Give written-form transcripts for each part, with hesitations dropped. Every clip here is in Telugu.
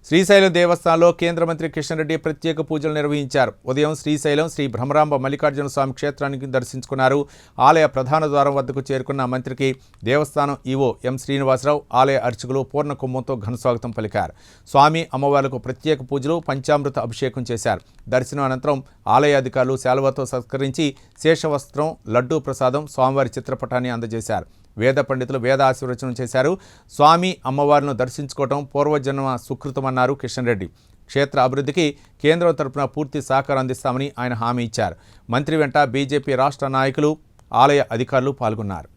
శ్రీశైలం దేవస్థానంలో కేంద్ర మంత్రి కిషన్ రెడ్డి ప్రత్యేక పూజలు నిర్వహించారు. ఉదయం శ్రీశైలం శ్రీ బ్రహ్మరాంబ మల్లికార్జున స్వామి క్షేత్రానికి దర్శించుకున్నారు. ఆలయ ప్రధాన ద్వారం వద్దకు చేరుకున్న మంత్రికి దేవస్థానం ఈవో ఎం శ్రీనివాసరావు, ఆలయ అర్చకులు పూర్ణ కుంభంతో ఘనస్వాగతం పలికారు. స్వామి అమ్మవార్లకు ప్రత్యేక పూజలు, పంచామృత అభిషేకం చేశారు. దర్శనం అనంతరం ఆలయ అధికారులు శాలువాతో సత్కరించి శేషవస్త్రం, లడ్డూ ప్రసాదం, స్వామివారి చిత్రపటాన్ని అందజేశారు. వేద పండితులు వేద ఆశీర్వచనం చేశారు. స్వామి అమ్మవారిని దర్శించుకోవడం పూర్వజన్మ సుకృతమన్నారు కిషన్ రెడ్డి. క్షేత్ర అభివృద్ధికి కేంద్రం తరపున పూర్తి సహకారం అందిస్తామని ఆయన హామీ ఇచ్చారు. మంత్రి వెంట బీజేపీ రాష్ట్ర నాయకులు, ఆలయ అధికారులు పాల్గొన్నారు.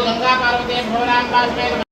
गंगा पार्वती भोलांबा